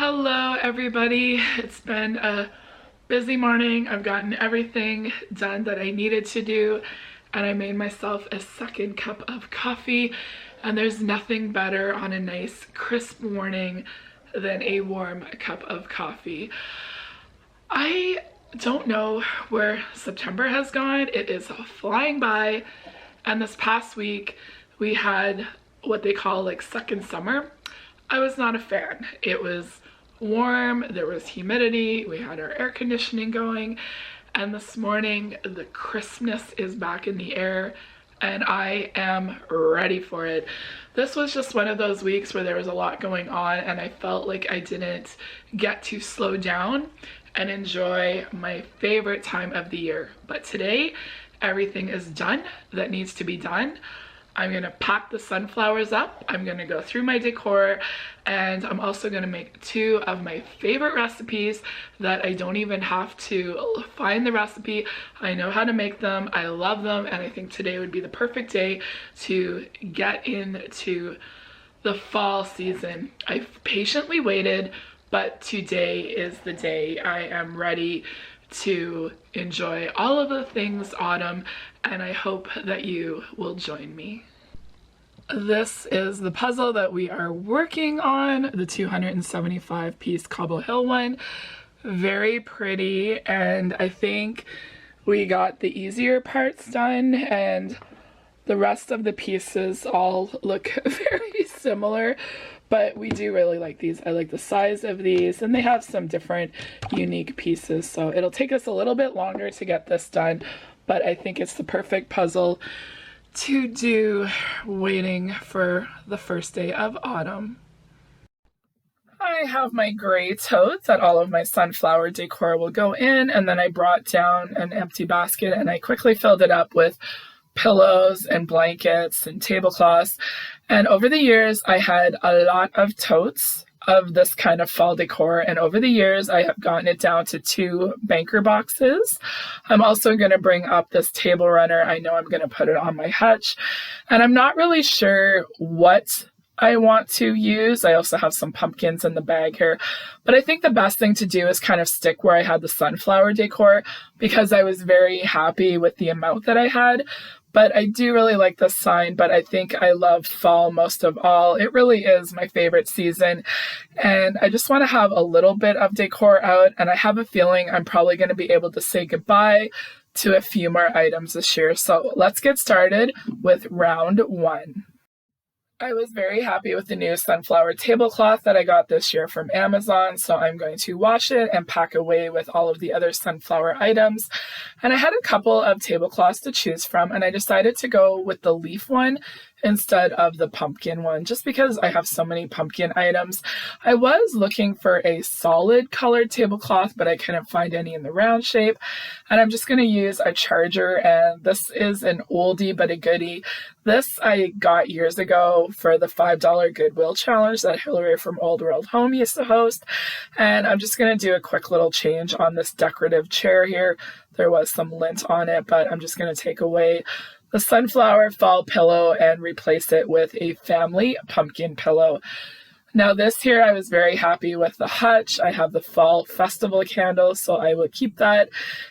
Hello everybody. It's been a busy morning. I've gotten everything done that I needed to do, and I made myself a second cup of coffee, and there's nothing better on a nice crisp morning than a warm cup of coffee. I don't know where September has gone. It is flying by, and this past week we had what they call like second summer. I was not a fan. It was warm, there was humidity, we had our air conditioning going, and this morning the crispness is back in the air and I am ready for it. This was just one of those weeks where there was a lot going on and I felt like I didn't get to slow down and enjoy my favorite time of the year. But today, everything is done that needs to be done. I'm gonna pack the sunflowers up, I'm gonna go through my decor, and I'm also gonna make two of my favorite recipes that I don't even have to find the recipe. I know how to make them, I love them, and I think today would be the perfect day to get into the fall season. I've patiently waited, but today is the day. I am ready to enjoy all of the things autumn, and I hope that you will join me. This is the puzzle that we are working on, the 275 piece Cobble Hill one. Very pretty, and I think we got the easier parts done and the rest of the pieces all look very similar, but we do really like these. I like the size of these, and they have some different unique pieces, so it'll take us a little bit longer to get this done, but I think it's the perfect puzzle to do waiting for the first day of autumn. I have my gray totes that all of my sunflower decor will go in, and then I brought down an empty basket and I quickly filled it up with pillows and blankets and tablecloths. And over the years, I had a lot of totes of this kind of fall decor, and over the years I have gotten it down to 2 banker boxes. I'm also going to bring up this table runner. I know I'm going to put it on my hutch, and I'm not really sure what I want to use. I also have some pumpkins in the bag here, but I think the best thing to do is kind of stick where I had the sunflower decor because I was very happy with the amount that I had. But I do really like this sign, but I think I love fall most of all. It really is my favorite season, and I just want to have a little bit of decor out, and I have a feeling I'm probably going to be able to say goodbye to a few more items this year. So let's get started with round 1. I was very happy with the new sunflower tablecloth that I got this year from Amazon, so I'm going to wash it and pack away with all of the other sunflower items. And I had a couple of tablecloths to choose from, and I decided to go with the leaf one instead of the pumpkin one, just because I have so many pumpkin items. I was looking for a solid colored tablecloth, but I couldn't find any in the round shape, and I'm just going to use a charger, and this is an oldie but a goodie. This I got years ago for the $5 Goodwill challenge that Hillary from Old World Home used to host, and I'm just going to do a quick little change on this decorative chair here. There was some lint on it, but I'm just going to take away the sunflower fall pillow and replace it with a family pumpkin pillow. Now this here, I was very happy with the hutch. I have the fall festival candle, so I will keep that.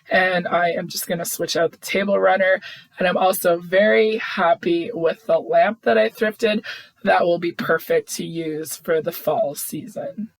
And I am just going to switch out the table runner. And I'm also very happy with the lamp that I thrifted. That will be perfect to use for the fall season.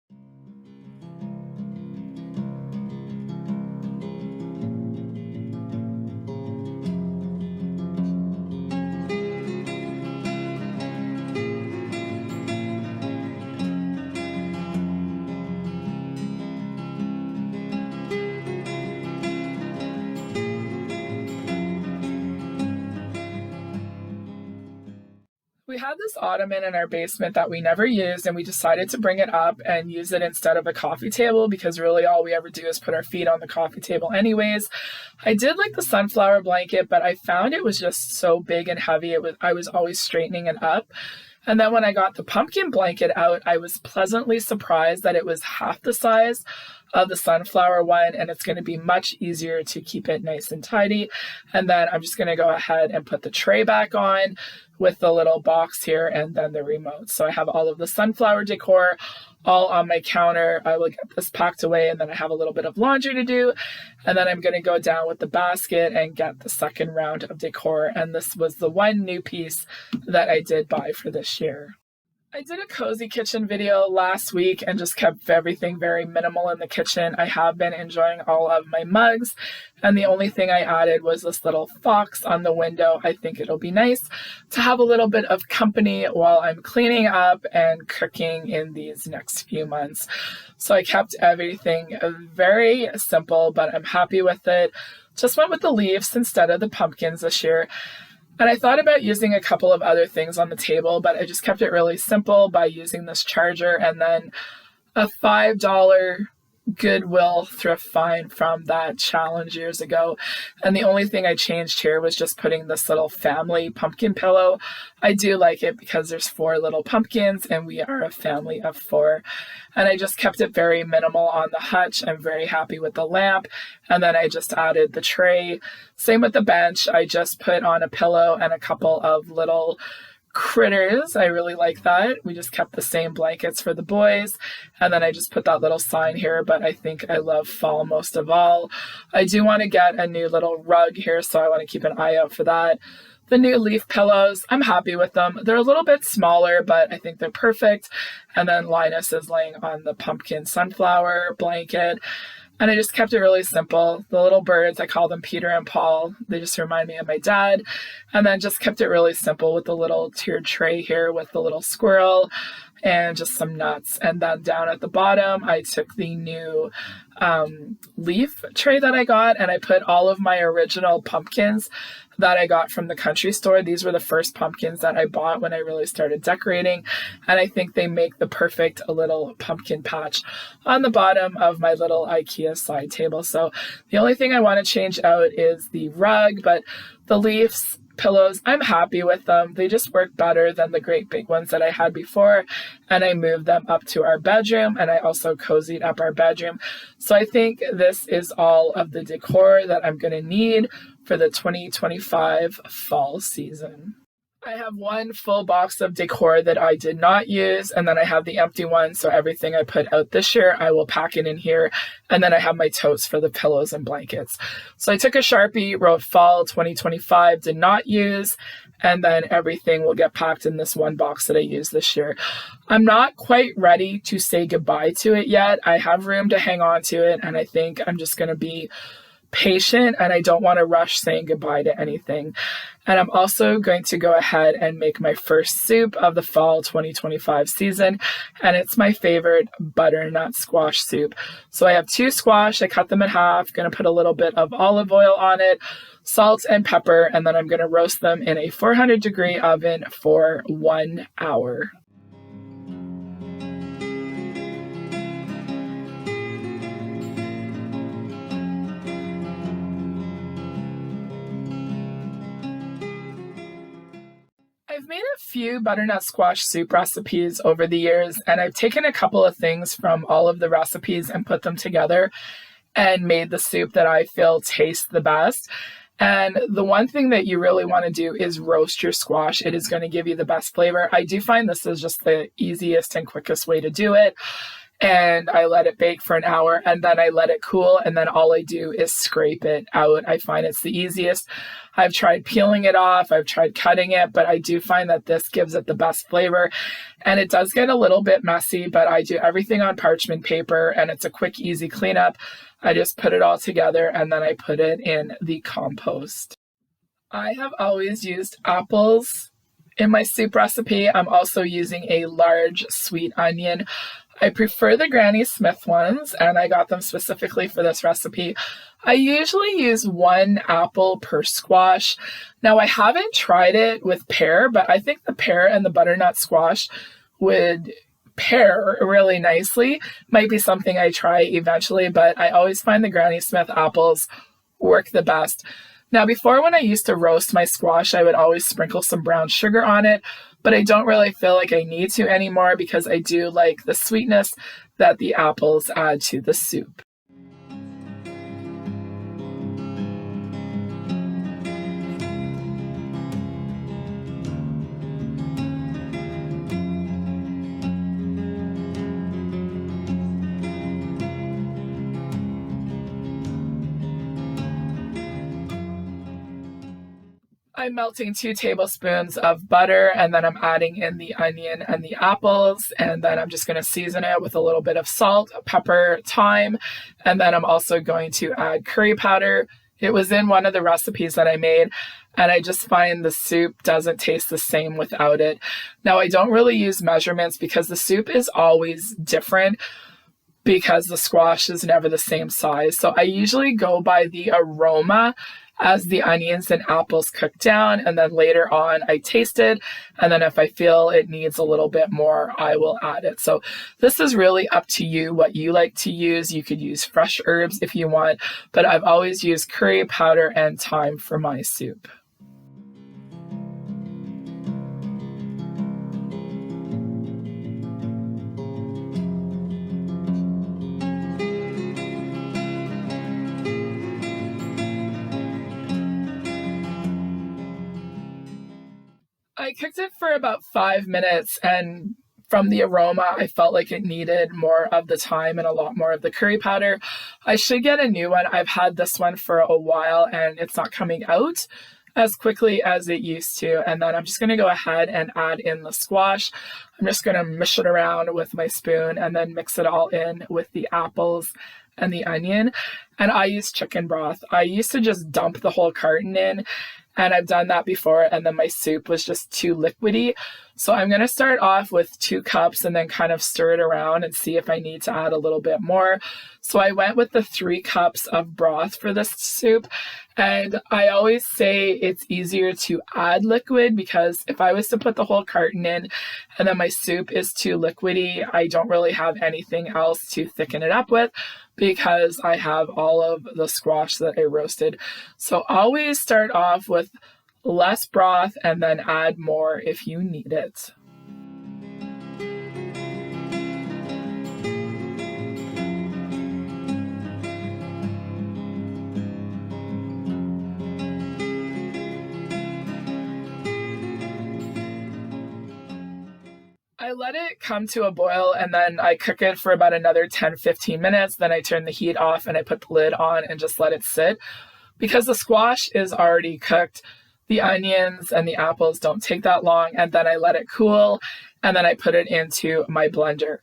We had this ottoman in our basement that we never used, and we decided to bring it up and use it instead of a coffee table because really all we ever do is put our feet on the coffee table anyways. I did like the sunflower blanket, but I found it was just so big and heavy. I was always straightening it up. And then when I got the pumpkin blanket out, I was pleasantly surprised that it was half the size of the sunflower one, and it's going to be much easier to keep it nice and tidy. And then I'm just going to go ahead and put the tray back on with the little box here and then the remote. So I have all of the sunflower decor all on my counter. I will get this packed away, and then I have a little bit of laundry to do. And then I'm going to go down with the basket and get the second round of decor. And this was the one new piece that I did buy for this year. I did a cozy kitchen video last week and just kept everything very minimal in the kitchen. I have been enjoying all of my mugs, and the only thing I added was this little fox on the window. I think it'll be nice to have a little bit of company while I'm cleaning up and cooking in these next few months. So I kept everything very simple, but I'm happy with it. Just went with the leaves instead of the pumpkins this year. And I thought about using a couple of other things on the table, but I just kept it really simple by using this charger and then a $5 Goodwill thrift find from that challenge years ago. And the only thing I changed here was just putting this little family pumpkin pillow. I do like it because there's 4 little pumpkins and we are a family of 4. And I just kept it very minimal on the hutch. I'm very happy with the lamp. And then I just added the tray. Same with the bench. I just put on a pillow and a couple of little critters. I really like that. We just kept the same blankets for the boys. And then I just put that little sign here, but I think I love fall most of all. I do want to get a new little rug here, so I want to keep an eye out for that. The new leaf pillows, I'm happy with them. They're a little bit smaller, but I think they're perfect. And then Linus is laying on the pumpkin sunflower blanket. And I just kept it really simple. The little birds, I call them Peter and Paul. They just remind me of my dad. And then just kept it really simple with the little tiered tray here with the little squirrel and just some nuts. And then down at the bottom, I took the new leaf tray that I got, and I put all of my original pumpkins that I got from the country store. These were the first pumpkins that I bought when I really started decorating, and I think they make the perfect little pumpkin patch on the bottom of my little IKEA side table. So the only thing I want to change out is the rug, but the leaves, pillows, I'm happy with them. They just work better than the great big ones that I had before, and I moved them up to our bedroom, and I also cozied up our bedroom. So I think this is all of the decor that I'm going to need for the 2025 fall season. I have one full box of decor that I did not use, and then I have the empty one, so everything I put out this year, I will pack it in here, and then I have my totes for the pillows and blankets. So I took a Sharpie, wrote fall 2025, did not use, and then everything will get packed in this one box that I used this year. I'm not quite ready to say goodbye to it yet. I have room to hang on to it, and I think I'm just going to be patient, and I don't want to rush saying goodbye to anything. And I'm also going to go ahead and make my first soup of the fall 2025 season, and it's my favorite butternut squash soup. So I have 2 squash, I cut them in half, going to put a little bit of olive oil on it, salt and pepper, and then I'm going to roast them in a 400-degree oven for 1 hour. I've made a few butternut squash soup recipes over the years, and I've taken a couple of things from all of the recipes and put them together and made the soup that I feel tastes the best. And the one thing that you really want to do is roast your squash. It is going to give you the best flavor. I do find this is just the easiest and quickest way to do it. And I let it bake for an hour, and then I let it cool, and then all I do is scrape it out. I find it's the easiest. I've tried peeling it off, I've tried cutting it, but I do find that this gives it the best flavor. And it does get a little bit messy, but I do everything on parchment paper, and it's a quick, easy cleanup. I just put it all together, and then I put it in the compost. I have always used apples in my soup recipe. I'm also using a large sweet onion. I prefer the Granny Smith ones, and I got them specifically for this recipe. I usually use 1 apple per squash. Now, I haven't tried it with pear, but I think the pear and the butternut squash would pair really nicely. Might be something I try eventually, but I always find the Granny Smith apples work the best. Now, before, when I used to roast my squash, I would always sprinkle some brown sugar on it, but I don't really feel like I need to anymore because I do like the sweetness that the apples add to the soup. I'm melting 2 tablespoons of butter, and then I'm adding in the onion and the apples, and then I'm just going to season it with a little bit of salt, pepper, thyme, and then I'm also going to add curry powder. It was in one of the recipes that I made, and I just find the soup doesn't taste the same without it. Now, I don't really use measurements because the soup is always different because the squash is never the same size. So I usually go by the aroma as the onions and apples cook down, and then later on I taste it, and then if I feel it needs a little bit more, I will add it. So this is really up to you what you like to use. You could use fresh herbs if you want, but I've always used curry powder and thyme for my soup. I cooked it for about 5 minutes, and from the aroma, I felt like it needed more of the thyme and a lot more of the curry powder. I should get a new one. I've had this one for a while and it's not coming out as quickly as it used to. And then I'm just going to go ahead and add in the squash. I'm just going to mush it around with my spoon and then mix it all in with the apples and the onion. And I use chicken broth. I used to just dump the whole carton in, and I've done that before, and then my soup was just too liquidy. So I'm going to start off with 2 cups and then kind of stir it around and see if I need to add a little bit more. So I went with the 3 cups of broth for this soup. And I always say it's easier to add liquid, because if I was to put the whole carton in and then my soup is too liquidy, I don't really have anything else to thicken it up with, because I have all of the squash that I roasted. So always start off with less broth and then add more if you need it. I let it come to a boil, and then I cook it for about another 10-15 minutes. Then I turn the heat off and I put the lid on and just let it sit. Because the squash is already cooked, the onions and the apples don't take that long, and then I let it cool, and then I put it into my blender.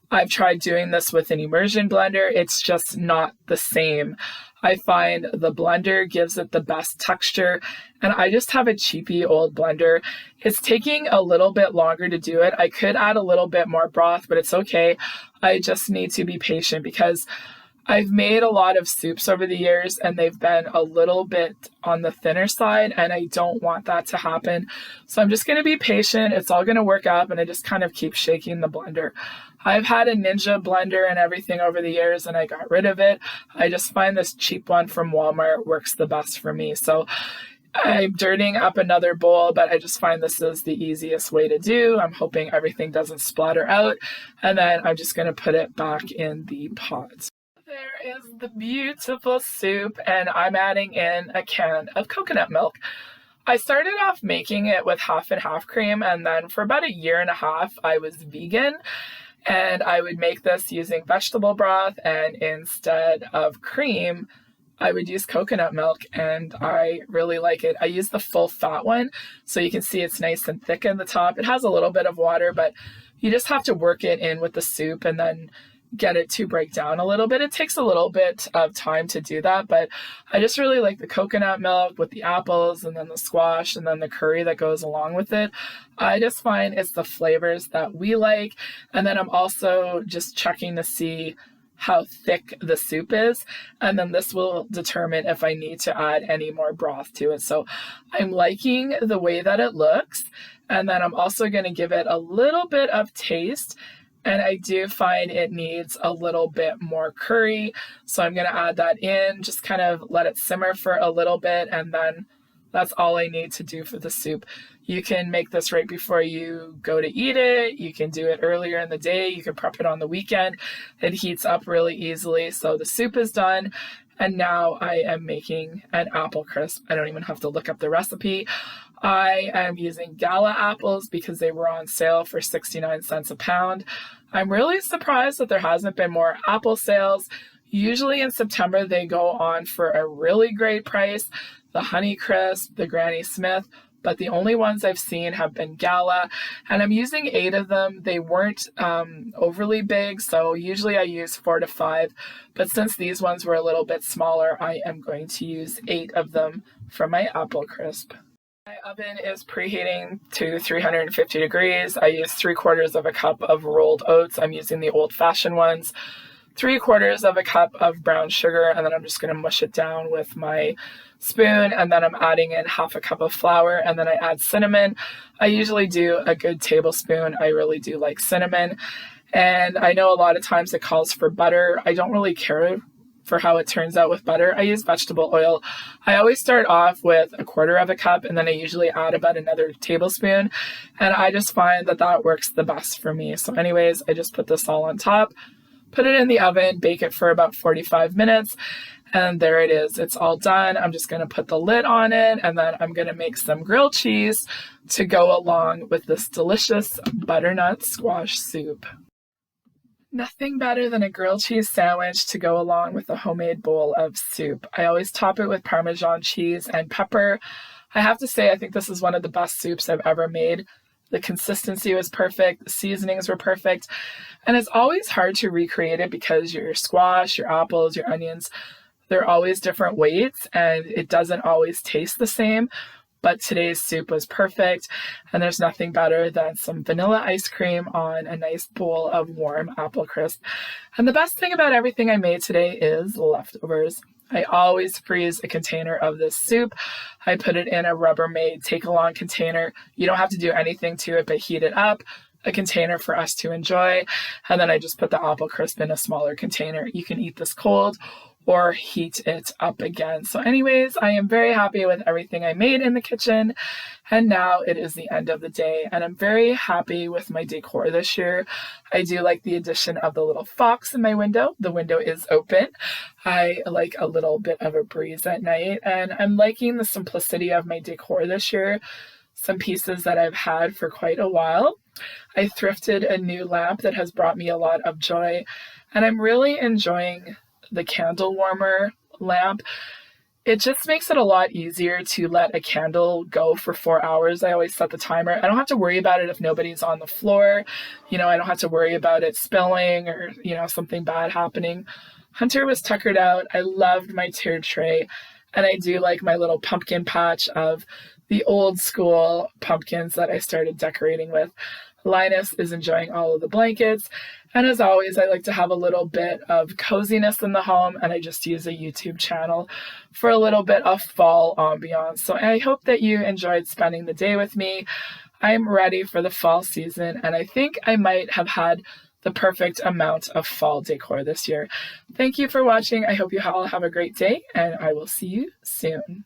I've tried doing this with an immersion blender. It's just not the same. I find the blender gives it the best texture, and I just have a cheapy old blender. It's taking a little bit longer to do it. I could add a little bit more broth, but it's okay. I just need to be patient, because I've made a lot of soups over the years and they've been a little bit on the thinner side, and I don't want that to happen. So I'm just going to be patient. It's all going to work out, and I just kind of keep shaking the blender. I've had a Ninja blender and everything over the years, and I got rid of it. I just find this cheap one from Walmart works the best for me. So I'm dirtying up another bowl, but I just find this is the easiest way to do. I'm hoping everything doesn't splatter out, and then I'm just going to put it back in the pot. There is the beautiful soup, and I'm adding in a can of coconut milk. I started off making it with half and half cream, and then for about 1.5 years, I was vegan, and I would make this using vegetable broth, and instead of cream, I would use coconut milk, and I really like it. I use the full fat one, so you can see it's nice and thick in the top. It has a little bit of water, but you just have to work it in with the soup and then get it to break down a little bit. It takes a little bit of time to do that, but I just really like the coconut milk with the apples and then the squash and then the curry that goes along with it. I just find it's the flavors that we like. And then I'm also just checking to see how thick the soup is, and then this will determine if I need to add any more broth to it. So I'm liking the way that it looks, and then I'm also going to give it a little bit of taste. And I do find it needs a little bit more curry. So I'm going to add that in, just kind of let it simmer for a little bit. And then that's all I need to do for the soup. You can make this right before you go to eat it. You can do it earlier in the day. You can prep it on the weekend. It heats up really easily. So the soup is done. And now I am making an apple crisp. I don't even have to look up the recipe. I am using Gala apples because they were on sale for 69 cents a pound. I'm really surprised that there hasn't been more apple sales. Usually in September, they go on for a really great price. The Honey Crisp, the Granny Smith, but the only ones I've seen have been Gala, and I'm using 8 of them. They weren't overly big, so usually I use 4 to 5, but since these ones were a little bit smaller, I am going to use 8 of them for my apple crisp. My oven is preheating to 350 degrees. I use 3/4 of a cup of rolled oats. I'm using the old-fashioned ones. 3/4 of a cup of brown sugar, and then I'm just going to mush it down with my spoon, and then I'm adding in 1/2 cup of flour, and then I add cinnamon. I usually do a good tablespoon. I really do like cinnamon, and I know a lot of times it calls for butter. I don't really care for how it turns out with butter. I use vegetable oil. I always start off with 1/4 of a cup, and then I usually add about another tablespoon, and I just find that that works the best for me. So anyways, I just put this all on top, put it in the oven, bake it for about 45 minutes, and there it is. It's all done. I'm just going to put the lid on it, and then I'm going to make some grilled cheese to go along with this delicious butternut squash soup. Nothing better than a grilled cheese sandwich to go along with a homemade bowl of soup. I always top it with Parmesan cheese and pepper. I have to say, I think this is one of the best soups I've ever made. The consistency was perfect, the seasonings were perfect, and it's always hard to recreate it because your squash, your apples, your onions, they're always different weights and it doesn't always taste the same. But today's soup was perfect, and there's nothing better than some vanilla ice cream on a nice bowl of warm apple crisp. And the best thing about everything I made today is leftovers. I always freeze a container of this soup. I put it in a Rubbermaid take-along container. You don't have to do anything to it but heat it up, a container for us to enjoy, and then I just put the apple crisp in a smaller container. You can eat this cold or heat it up again. So anyways, I am very happy with everything I made in the kitchen, and now it is the end of the day, and I'm very happy with my decor this year. I do like the addition of the little fox in my window. The window is open. I like a little bit of a breeze at night, and I'm liking the simplicity of my decor this year. Some pieces that I've had for quite a while. I thrifted a new lamp that has brought me a lot of joy, and I'm really enjoying the candle warmer lamp. It just makes it a lot easier to let a candle go for 4 hours. I always set the timer. I don't have to worry about it if nobody's on the floor. I don't have to worry about it spilling or, something bad happening. Hunter was tuckered out. I loved my tiered tray, and I do like my little pumpkin patch of the old school pumpkins that I started decorating with. Linus is enjoying all of the blankets, and as always, I like to have a little bit of coziness in the home, and I just use a YouTube channel for a little bit of fall ambiance. So I hope that you enjoyed spending the day with me. I'm ready for the fall season, and I think I might have had the perfect amount of fall decor this year. Thank you for watching. I hope you all have a great day, and I will see you soon.